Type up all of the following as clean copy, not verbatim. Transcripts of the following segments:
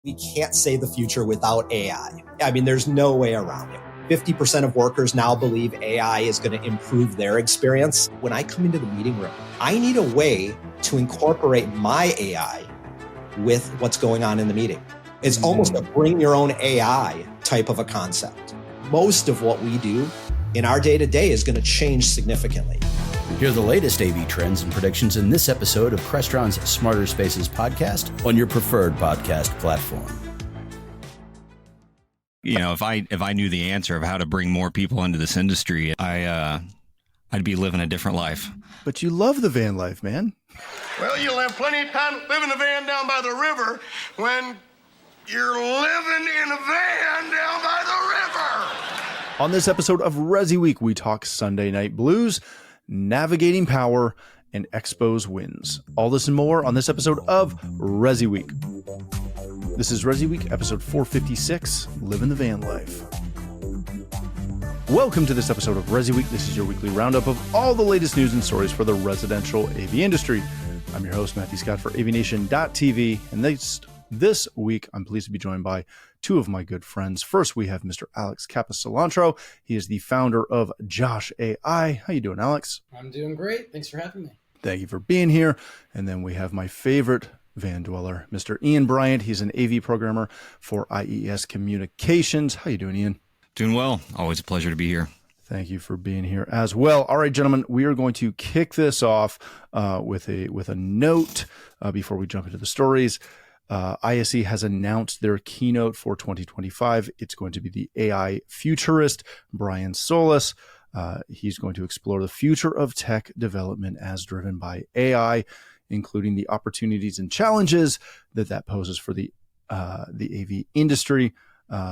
We can't say the future without AI. I mean, there's no way around it. 50% of workers now believe AI is going to improve their experience. When I come into the meeting room, I need a way to incorporate my AI with what's going on in the meeting. It's almost a bring your own AI type of a concept. Most of what we do in our day-to-day is going to change significantly. Hear the latest AV trends and predictions in this episode of Crestron's Smarter Spaces podcast on your preferred podcast platform. You know, if I knew the answer of how to bring more people into this industry, I'd be living a different life. But you love the van life, man. Well, you'll have plenty of time to live in a van down by the river when you're living in a van down by the river. On this episode of ResiWeek, we talk Sunday Night Blues, navigating power, and Expos wins. All this and more on this episode of ResiWeek. This is ResiWeek, episode 456, Living the Van Life. Welcome to this episode of ResiWeek. This is your weekly roundup of all the latest news and stories for the residential AV industry. I'm your host, Matthew Scott for AVNation.tv, and this week, I'm pleased to be joined by two of my good friends. First, we have Mr. Alex Capecelatro. He is the founder of Josh.ai. How you doing, Alex? I'm doing great. Thanks for having me. Thank you for being here. And then we have my favorite van dweller, Mr. Ian Bryant. He's an AV programmer for IES Communications. How you doing, Ian? Doing well. Always a pleasure to be here. Thank you for being here as well. All right, gentlemen, we are going to kick this off with a note before we jump into the stories. ISE has announced their keynote for 2025. It's going to be the AI futurist, Brian Solis. He's going to explore the future of tech development as driven by AI, including the opportunities and challenges that poses for the AV industry.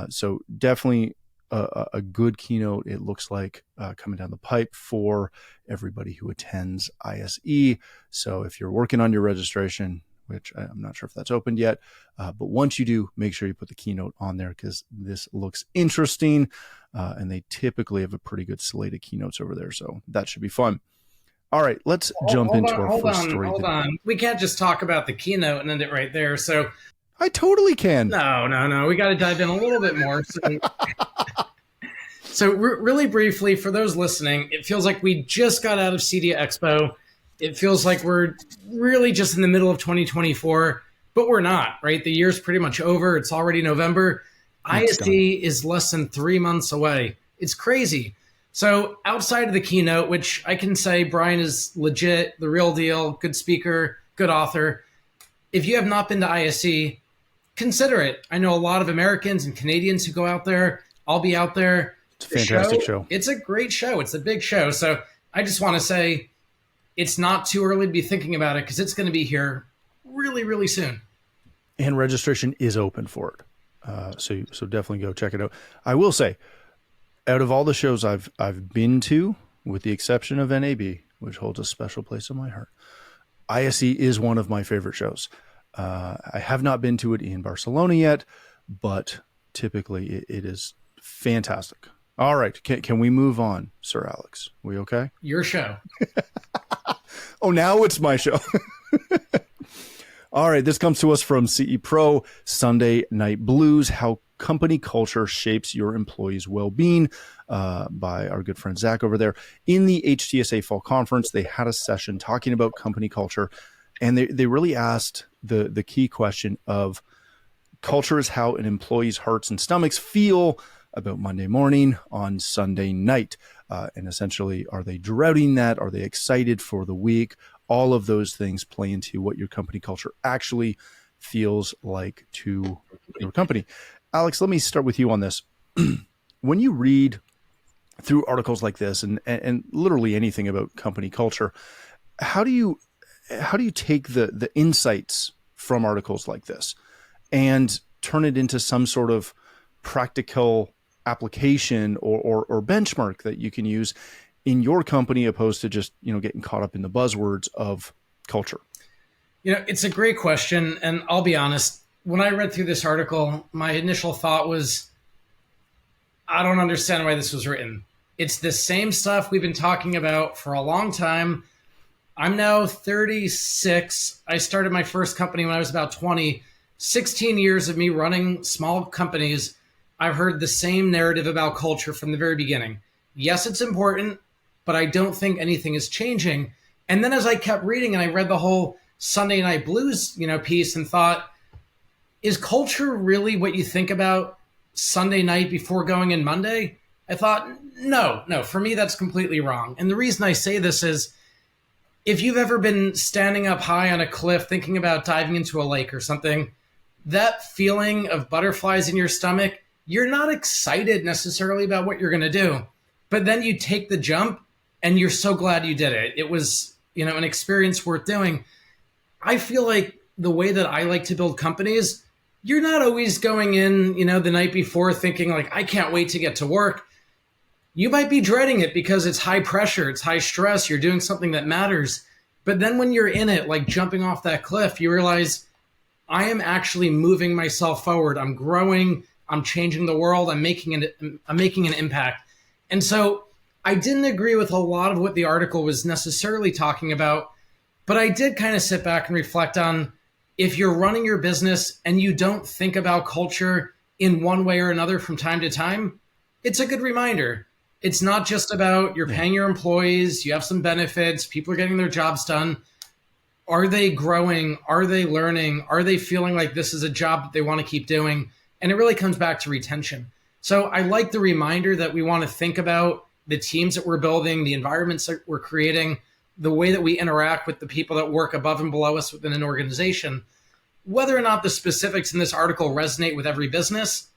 So definitely a good keynote, it looks like, coming down the pipe for everybody who attends ISE. So if you're working on your registration, which I'm not sure if that's opened yet, but once you do, make sure you put the keynote on there because this looks interesting, and they typically have a pretty good slate of keynotes over there, so that should be fun. All right, let's jump into our first story. Hold on. We can't just talk about the keynote and end it right there. So I totally can. No. We got to dive in a little bit more. So really briefly, for those listening, it feels like we just got out of CEDIA Expo. It feels like we're really just in the middle of 2024, but we're not, right? The year's pretty much over. It's already November. ISE is less than 3 months away. It's crazy. So outside of the keynote, which I can say Brian is legit, the real deal, good speaker, good author. If you have not been to ISE, consider it. I know a lot of Americans and Canadians who go out there. I'll be out there. It's a fantastic show. It's a great show. It's a big show. So I just want to say, it's not too early to be thinking about it because it's going to be here really, really soon. And registration is open for it. So definitely go check it out. I will say, out of all the shows I've been to, with the exception of NAB, which holds a special place in my heart, ISE is one of my favorite shows. I have not been to it in Barcelona yet, but typically it is fantastic. All right. Can we move on, Sir Alex? We okay? Your show. Oh, now it's my show. All right. This comes to us from CE Pro, Sunday Night Blues, How Company Culture Shapes Your Employees' Well-Being, by our good friend Zach over there. In the HTSA Fall Conference, they had a session talking about company culture, and they really asked the key question of culture is how an employee's hearts and stomachs feel about Monday morning on Sunday night. And essentially, are they dreading that? Are they excited for the week? All of those things play into what your company culture actually feels like to your company. Alex, let me start with you on this. When you read through articles like this and literally anything about company culture, how do you take the insights from articles like this and turn it into some sort of practical application or benchmark that you can use in your company, opposed to just, getting caught up in the buzzwords of culture? It's a great question. And I'll be honest, when I read through this article, my initial thought was, I don't understand why this was written. It's the same stuff we've been talking about for a long time. I'm now 36. I started my first company when I was about 20. 16 years of me running small companies, I've heard the same narrative about culture from the very beginning. Yes, it's important, but I don't think anything is changing. And then as I kept reading and I read the whole Sunday Night Blues, piece and thought, is culture really what you think about Sunday night before going in Monday? I thought, no, for me, that's completely wrong. And the reason I say this is, if you've ever been standing up high on a cliff thinking about diving into a lake or something, that feeling of butterflies in your stomach, you're not excited necessarily about what you're going to do. But then you take the jump and you're so glad you did it. It was, an experience worth doing. I feel like the way that I like to build companies, you're not always going in, the night before thinking like, I can't wait to get to work. You might be dreading it because it's high pressure, it's high stress, you're doing something that matters. But then when you're in it, like jumping off that cliff, you realize I am actually moving myself forward. I'm growing, I'm changing the world, I'm making an impact. And so I didn't agree with a lot of what the article was necessarily talking about, but I did kind of sit back and reflect on, if you're running your business and you don't think about culture in one way or another from time to time, it's a good reminder. It's not just about you're paying your employees, you have some benefits, people are getting their jobs done. Are they growing? Are they learning? Are they feeling like this is a job that they want to keep doing? And it really comes back to retention. So I like the reminder that we want to think about the teams that we're building, the environments that we're creating, the way that we interact with the people that work above and below us within an organization. Whether or not the specifics in this article resonate with every business,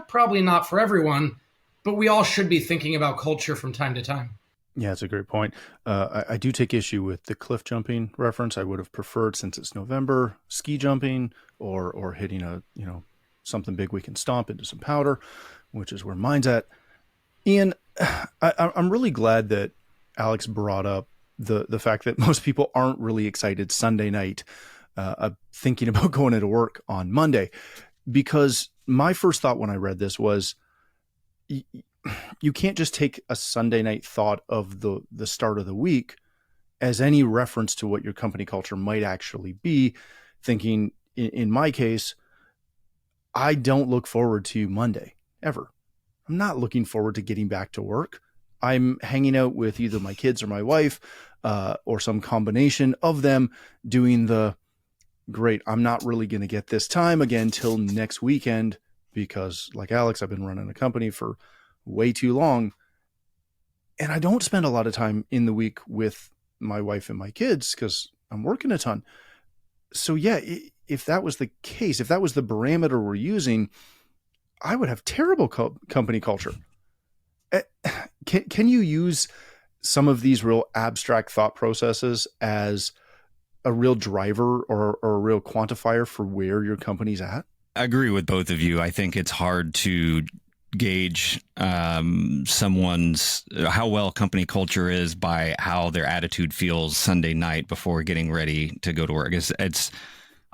probably not for everyone, but we all should be thinking about culture from time to time. Yeah, that's a great point. I do take issue with the cliff jumping reference. I would have preferred, since it's November, ski jumping or hitting something big we can stomp into some powder, which is where mine's at. Ian, I'm really glad that Alex brought up the fact that most people aren't really excited Sunday night thinking about going into work on Monday, because my first thought when I read this was, you can't just take a Sunday night thought of the start of the week as any reference to what your company culture might actually be, thinking, in my case, I don't look forward to Monday ever. I'm not looking forward to getting back to work. I'm hanging out with either my kids or my wife, or some combination of them, doing the great, I'm not really going to get this time again till next weekend, because like Alex, I've been running a company for way too long. And I don't spend a lot of time in the week with my wife and my kids because I'm working a ton. So yeah, if that was the case, if that was the parameter we're using, I would have terrible company culture. Can you use some of these real abstract thought processes as a real driver or a real quantifier for where your company's at? I agree with both of you. I think it's hard to gauge someone's how well company culture is by how their attitude feels Sunday night before getting ready to go to work.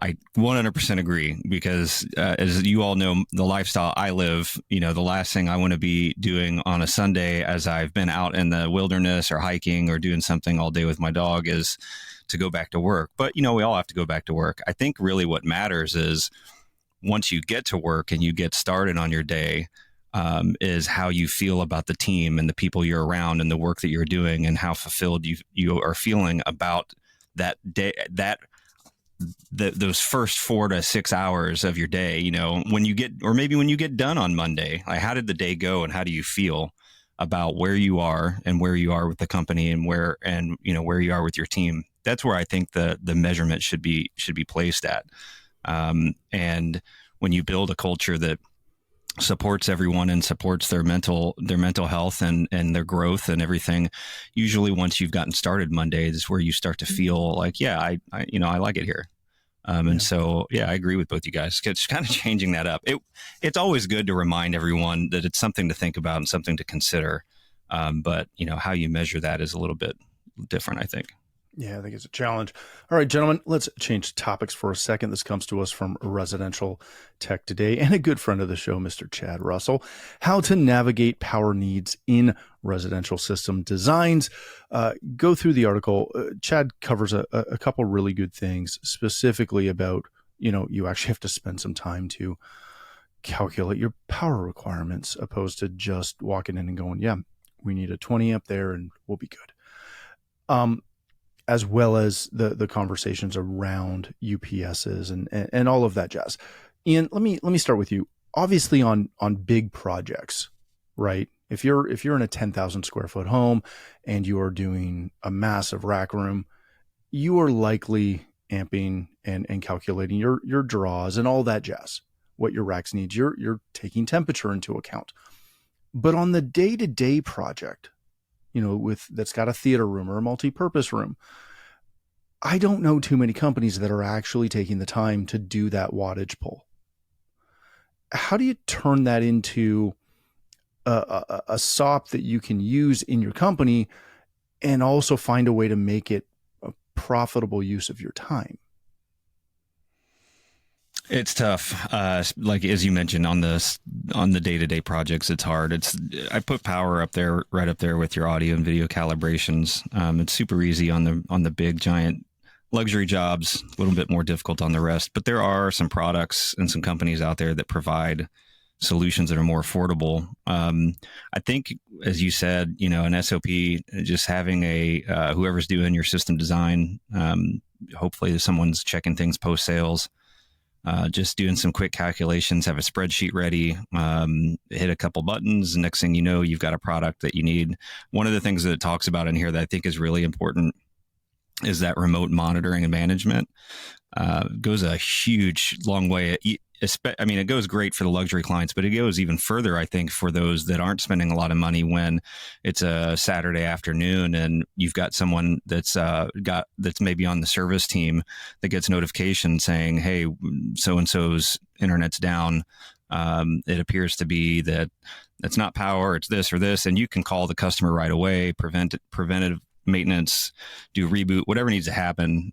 I 100% agree, because as you all know, the lifestyle I live, the last thing I want to be doing on a Sunday, as I've been out in the wilderness or hiking or doing something all day with my dog, is to go back to work. But, we all have to go back to work. I think really what matters is, once you get to work and you get started on your day, is how you feel about the team and the people you're around and the work that you're doing, and how fulfilled you are feeling about that day, those first 4 to 6 hours of your day. When you get done on Monday, like, how did the day go, and how do you feel about where you are and where you are with the company and where you are with your team? That's where I think the measurement should be placed at. And when you build a culture that supports everyone and supports their mental health and their growth and everything, usually once you've gotten started Monday is where you start to feel like, yeah, I like it here. And so, yeah, I agree with both you guys. It's kind of changing that up. It's always good to remind everyone that it's something to think about and something to consider. But how you measure that is a little bit different, I think. Yeah, I think it's a challenge. All right, gentlemen, let's change topics for a second. This comes to us from Residential Tech Today and a good friend of the show, Mr. Chad Russell. How to navigate power needs in residential system designs. Go through the article. Chad covers a couple really good things, specifically about you actually have to spend some time to calculate your power requirements, opposed to just walking in and going, yeah, we need a 20 amp there and we'll be good. As well as the conversations around UPSs and all of that jazz. Ian, let me start with you. Obviously on big projects, right? If you're in a 10,000 square foot home and you are doing a massive rack room, you are likely amping and calculating your draws and all that jazz, what your racks need. You're taking temperature into account. But on the day-to-day project, that's got a theater room or a multi-purpose room, I don't know too many companies that are actually taking the time to do that wattage pull. How do you turn that into a SOP that you can use in your company and also find a way to make it a profitable use of your time? It's tough. Like as you mentioned on the day-to-day projects, it's hard. I put power up there, right up there with your audio and video calibrations. It's super easy on the big giant luxury jobs, a little bit more difficult on the rest. But there are some products and some companies out there that provide solutions that are more affordable. I think, as you said, an SOP, just having whoever's doing your system design, hopefully someone's checking things post sales. Just doing some quick calculations, have a spreadsheet ready, hit a couple buttons. Next thing you know, you've got a product that you need. One of the things that it talks about in here that I think is really important is that remote monitoring and management. Goes a long way. It goes great for the luxury clients, but it goes even further, I think, for those that aren't spending a lot of money when it's a Saturday afternoon and you've got someone that's maybe on the service team that gets notification saying, hey, so-and-so's internet's down. It appears to be that it's not power, it's this or this. And you can call the customer right away, preventive maintenance, do reboot, whatever needs to happen.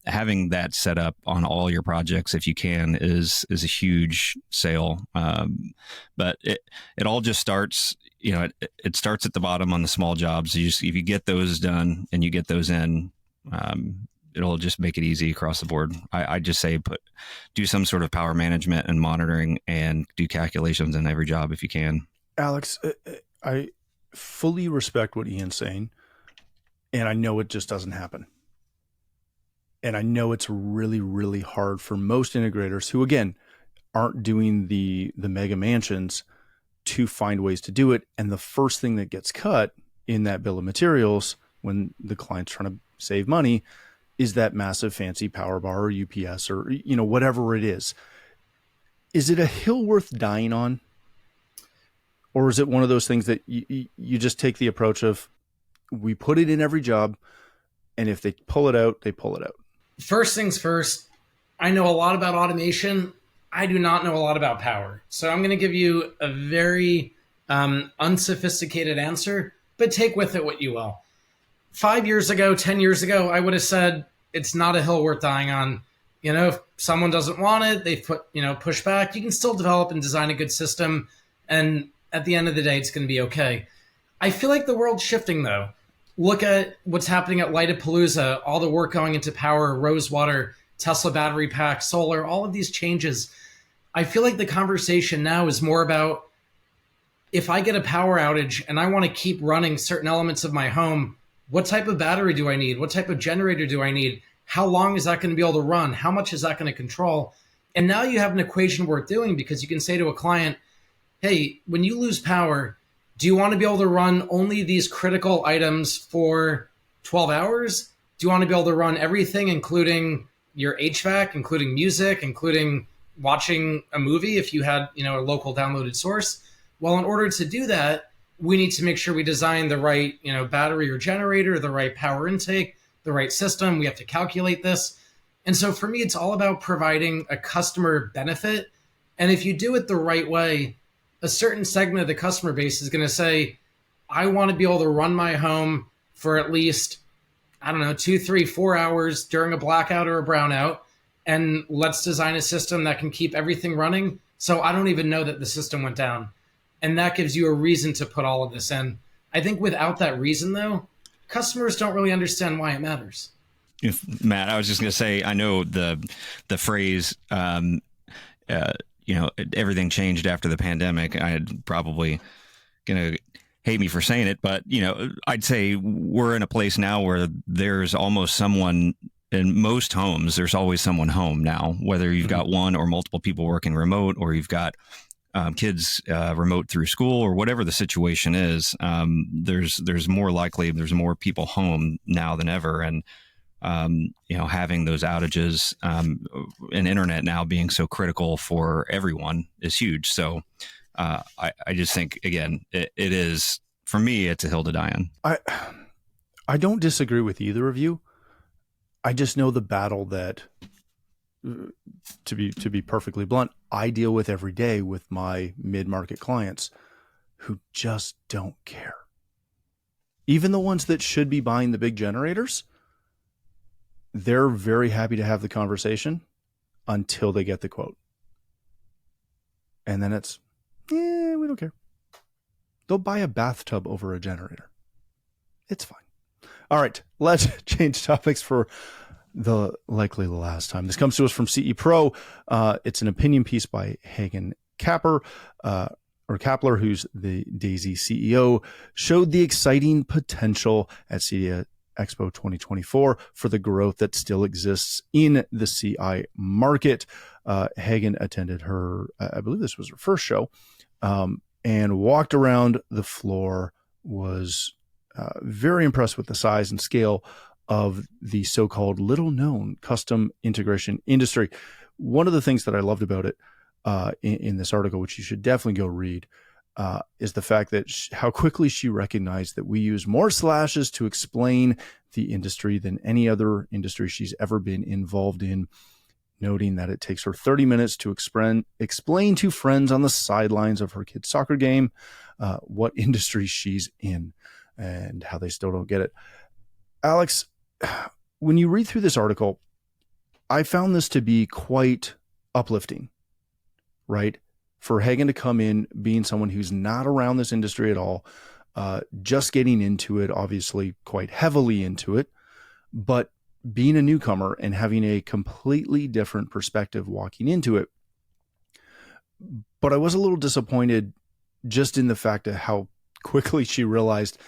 Having that set up on all your projects, if you can, is a huge sale. But it all just starts, it starts at the bottom on the small jobs. If you get those done and you get those in, it'll just make it easy across the board. I just say do some sort of power management and monitoring and do calculations in every job if you can. Alex, I fully respect what Ian's saying. And I know it just doesn't happen. And I know it's really, really hard for most integrators who, again, aren't doing the mega mansions to find ways to do it. And the first thing that gets cut in that bill of materials when the client's trying to save money is that massive fancy power bar or UPS or, whatever it is. Is it a hill worth dying on? Or is it one of those things that you just take the approach of, we put it in every job, and if they pull it out, they pull it out? First things first, I know a lot about automation. I do not know a lot about power. So I'm going to give you a very unsophisticated answer, but take with it what you will. 5 years ago, 10 years ago, I would have said it's not a hill worth dying on. If someone doesn't want it, they push back. You can still develop and design a good system, and at the end of the day, it's going to be okay. I feel like the world's shifting, though. Look at what's happening at Lightapalooza, all the work going into power, Rosewater, Tesla battery pack, solar, all of these changes. I feel like the conversation now is more about, if I get a power outage and I want to keep running certain elements of my home, what type of battery do I need? What type of generator do I need? How long is that going to be able to run? How much is that going to control? And now you have an equation worth doing, because you can say to a client, hey, when you lose power, do you want to be able to run only these critical items for 12 hours? Do you want to be able to run everything, including your HVAC, including music, including watching a movie if you had, a local downloaded source? Well, in order to do that, we need to make sure we design the right, battery or generator, the right power intake, the right system. We have to calculate this. And so for me, it's all about providing a customer benefit. And if you do it the right way, a certain segment of the customer base is going to say, I want to be able to run my home for at least, 2, 3, 4 hours during a blackout or a brownout. And let's design a system that can keep everything running, so I don't even know that the system went down. And that gives you a reason to put all of this in. I think without that reason, though, customers don't really understand why it matters. Matt, I was just going to say, I know the phrase, everything changed after the pandemic. I'd probably going to hate me for saying it, but, I'd say we're in a place now where there's almost someone in most homes. There's always someone home now, whether you've got one or multiple people working remote, or you've got kids remote through school, or whatever the situation is. There's more likely, there's more people home now than ever. And, having those outages and internet now being so critical for everyone is huge. So I just think, again, it is, for me, it's a hill to die on. I don't disagree with either of you. I just know the battle that, to be perfectly blunt, I deal with every day with my mid-market clients who just don't care. Even the ones that should be buying the big generators, they're very happy to have the conversation until they get the quote. And then it's, we don't care. They'll buy a bathtub over a generator. It's fine. All right, let's change topics for likely the last time. This comes to us from CE Pro. It's an opinion piece by Hagen Kapler, who's the Daisy CEO, showed the exciting potential at CEDIA Expo 2024 for the growth that still exists in the CI market. Hagen attended her, I believe this was her first show, and walked around the floor, was very impressed with the size and scale of the so-called little-known custom integration industry. One of the things that I loved about it in this article, which you should definitely go read, is the fact that how quickly she recognized that we use more slashes to explain the industry than any other industry she's ever been involved in, noting that it takes her 30 minutes to explain to friends on the sidelines of her kid's soccer game what industry she's in and how they still don't get it. Alex, when you read through this article, I found this to be quite uplifting, right? For Hagen to come in being someone who's not around this industry at all, just getting into it, obviously quite heavily into it, but being a newcomer and having a completely different perspective walking into it. But I was a little disappointed just in the fact of how quickly she realized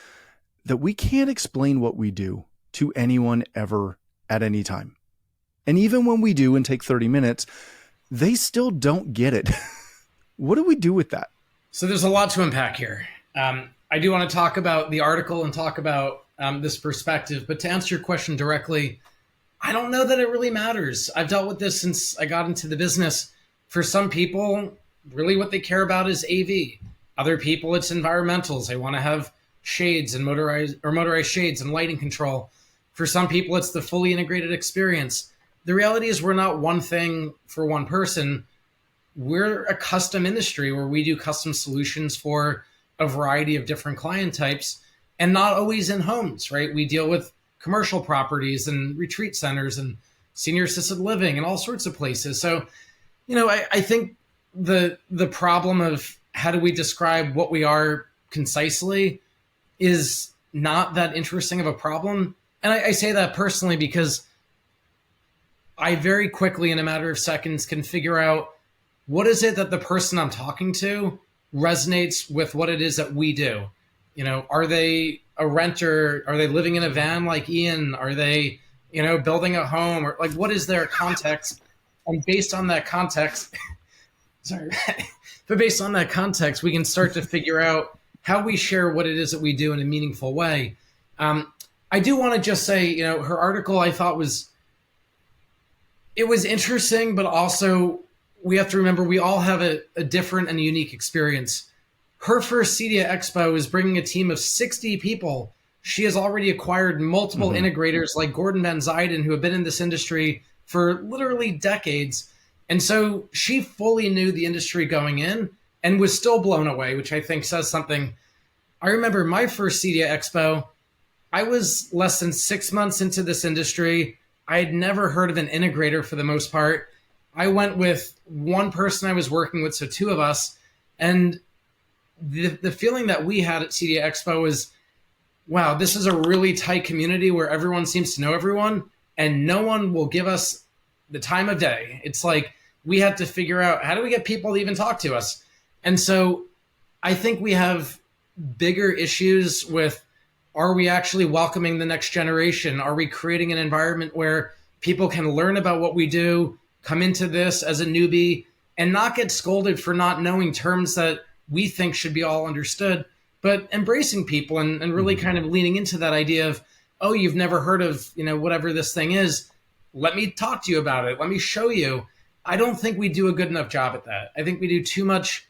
that we can't explain what we do to anyone ever at any time. And even when we do and take 30 minutes, they still don't get it. What do we do with that? So there's a lot to unpack here. I do want to talk about the article and talk about this perspective, but to answer your question directly, I don't know that it really matters. I've dealt with this since I got into the business. For some people, really what they care about is AV. Other people, it's environmentals. They want to have shades and motorized shades and lighting control. For some people, it's the fully integrated experience. The reality is we're not one thing for one person. We're a custom industry where we do custom solutions for a variety of different client types, and not always in homes, right? We deal with commercial properties and retreat centers and senior assisted living and all sorts of places. So, I think the problem of how do we describe what we are concisely is not that interesting of a problem. And I say that personally because I very quickly, in a matter of seconds, can figure out what is it that the person I'm talking to resonates with what it is that we do. Are they a renter? Are they living in a van like Ian? Are they, building a home? Or like, what is their context? And based on that context, but based on that context, we can start to figure out how we share what it is that we do in a meaningful way. I do want to just say, her article I thought was interesting, but also we have to remember we all have a different and unique experience. Her first CEDIA Expo is bringing a team of 60 people. She has already acquired multiple integrators like Gordon Van Zuyden, who have been in this industry for literally decades. And so she fully knew the industry going in and was still blown away, which I think says something. I remember my first CEDIA Expo, I was less than 6 months into this industry. I had never heard of an integrator for the most part. I went with one person I was working with, so two of us. And the feeling that we had at CEDIA Expo was, wow, this is a really tight community where everyone seems to know everyone. and no one will give us the time of day. It's like we have to figure out, how do we get people to even talk to us? And so I think we have bigger issues with, are we actually welcoming the next generation? Are we creating an environment where people can learn about what we do, come into this as a newbie, and not get scolded for not knowing terms that we think should be all understood, but embracing people and really kind of leaning into that idea of, oh, you've never heard of, whatever this thing is. Let me talk to you about it. Let me show you. I don't think we do a good enough job at that. I think we do too much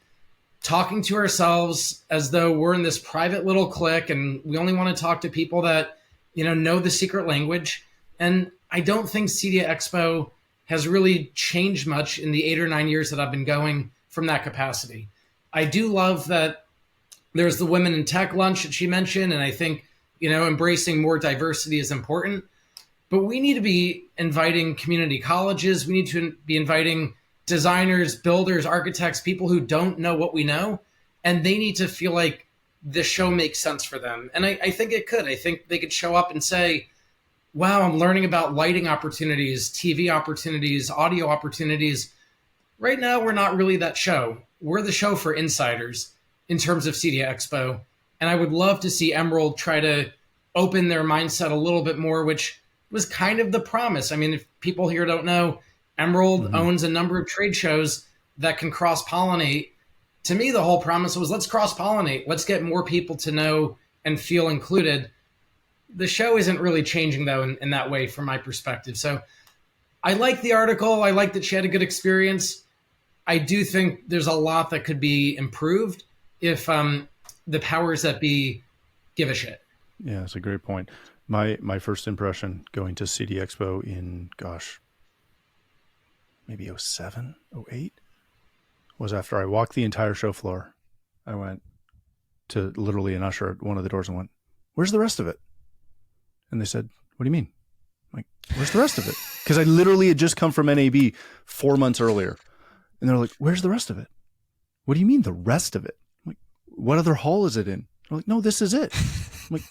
talking to ourselves as though we're in this private little clique and we only want to talk to people that, know the secret language. And I don't think CEDIA Expo has really changed much in the 8 or 9 years that I've been going from that capacity. I do love that there's the Women in Tech lunch that she mentioned. And I think, embracing more diversity is important. But we need to be inviting community colleges. We need to be inviting designers, builders, architects, people who don't know what we know. And they need to feel like the show makes sense for them. And I think it could. I think they could show up and say, wow, I'm learning about lighting opportunities, TV opportunities, audio opportunities. Right now, we're not really that show. We're the show for insiders in terms of CEDIA Expo. And I would love to see Emerald try to open their mindset a little bit more, which was kind of the promise. I mean, if people here don't know, Emerald owns a number of trade shows that can cross-pollinate. To me, the whole promise was, let's cross-pollinate. Let's get more people to know and feel included. The show isn't really changing, though, in that way from my perspective. So I like the article. I like that she had a good experience. I do think there's a lot that could be improved if the powers that be give a shit. Yeah, that's a great point. My first impression going to CEDIA Expo in, maybe 07, 08, was after I walked the entire show floor. I went to literally an usher at one of the doors and went, "Where's the rest of it?" And they said, "What do you mean?" I'm like, "Where's the rest of it?" Because I literally had just come from NAB 4 months earlier. And they're like, "Where's the rest of it?" "What do you mean the rest of it?" I'm like, "What other hall is it in?" They're like, "No, this is it." I'm like,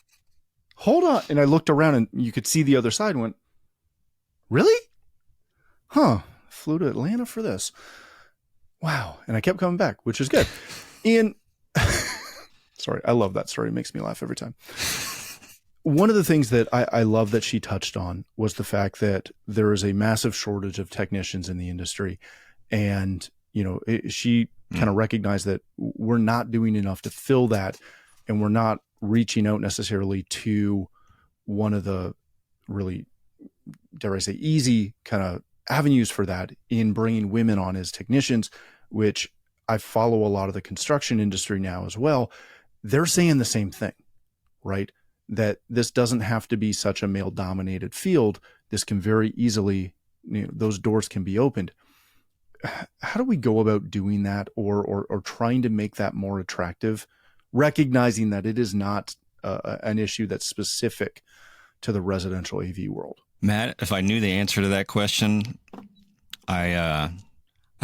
"Hold on." And I looked around and you could see the other side and went, "Really? Huh. Flew to Atlanta for this. Wow." And I kept coming back, which is good. And sorry, I love that story. It makes me laugh every time. One of the things that I love that she touched on was the fact that there is a massive shortage of technicians in the industry. And, she kind of recognized that we're not doing enough to fill that. And we're not reaching out necessarily to one of the really, dare I say, easy kind of avenues for that in bringing women on as technicians, which I follow a lot of the construction industry now as well. They're saying the same thing, right? That this doesn't have to be such a male dominated field. This can very easily, those doors can be opened. How do we go about doing that or trying to make that more attractive, recognizing that it is not an issue that's specific to the residential AV world? Matt, if I knew the answer to that question, I'd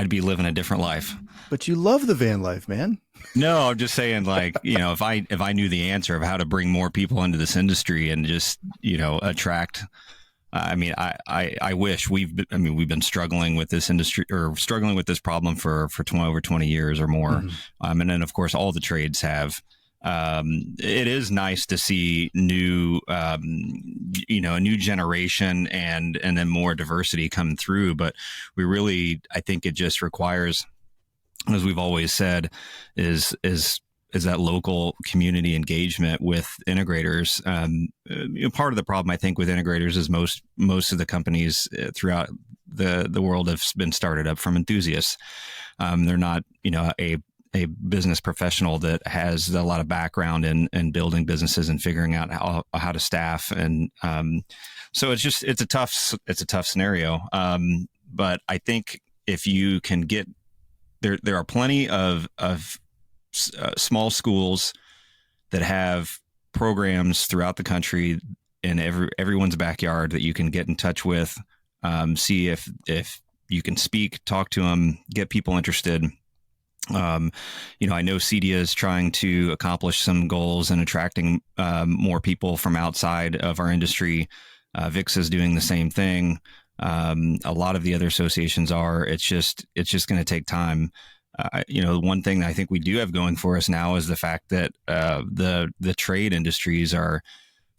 be living a different life. But you love the van life, man. No, I'm just saying, if I knew the answer of how to bring more people into this industry and just, attract. I wish we've been struggling with this industry or struggling with this problem for over 20 years or more. And then of course all the trades have. It is nice to see new, a new generation and then more diversity come through. But I think it just requires, as we've always said, is that local community engagement with integrators. Part of the problem, I think, with integrators is most of the companies throughout the world have been started up from enthusiasts. They're not, a business professional that has a lot of background in building businesses and figuring out how to staff. And so it's a tough scenario. But I think if you can get there are plenty of small schools that have programs throughout the country in everyone's backyard that you can get in touch with, see if you can talk to them, get people interested. I know CEDIA is trying to accomplish some goals and attracting more people from outside of our industry VIX is doing the same thing. A lot of the other associations are. It's just going to take time. One thing that I think we do have going for us now is the fact that the trade industries are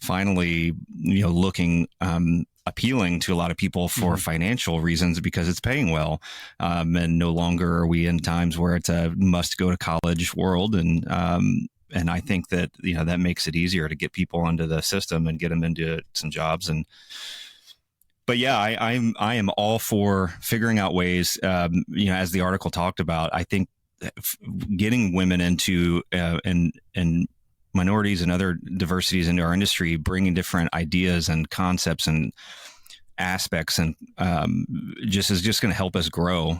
finally, looking appealing to a lot of people for financial reasons because it's paying well, and no longer are we in times where it's a must go to college world. And I think that that makes it easier to get people into the system and get them into some jobs. But yeah, I am all for figuring out ways. As the article talked about, I think getting women into and minorities and other diversities into our industry, bringing different ideas and concepts and aspects, and is just going to help us grow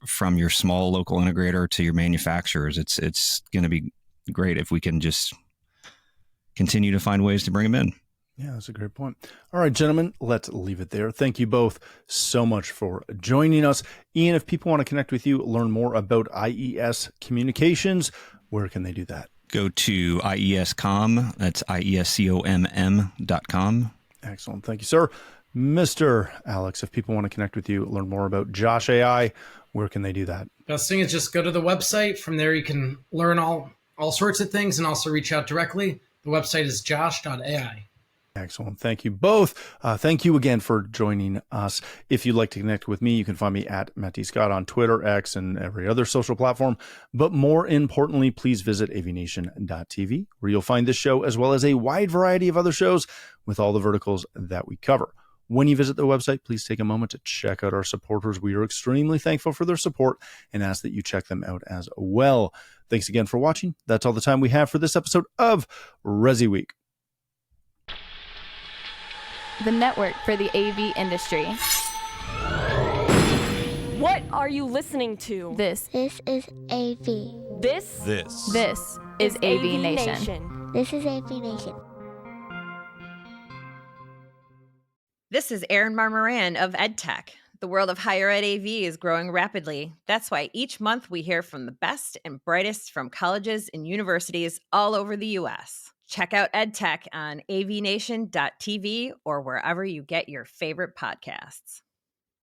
from your small local integrator to your manufacturers. It's going to be great if we can just continue to find ways to bring them in. Yeah, that's a great point. All right, gentlemen, let's leave it there. Thank you both so much for joining us. Ian, if people want to connect with you, learn more about IES Communications, where can they do that? Go to IESCOM. That's IESCOMM.com. Excellent. Thank you, sir. Mr. Alex, if people want to connect with you, learn more about Josh.ai, where can they do that? Best thing is just go to the website. From there, you can learn all sorts of things and also reach out directly. The website is Josh.ai. Excellent. Thank you both. Thank you again for joining us. If you'd like to connect with me, you can find me at Matt D. Scott on Twitter, X, and every other social platform. But more importantly, please visit AVNation.tv, where you'll find this show as well as a wide variety of other shows with all the verticals that we cover. When you visit the website, please take a moment to check out our supporters. We are extremely thankful for their support and ask that you check them out as well. Thanks again for watching. That's all the time we have for this episode of ResiWeek, the network for the AV industry. What are you listening to? This is AV. This is AVNation. This is AVNation. This is Erin Marmoran of EdTech. The world of higher ed AV is growing rapidly. That's why each month we hear from the best and brightest from colleges and universities all over the U.S. Check out EdTech on avnation.tv or wherever you get your favorite podcasts.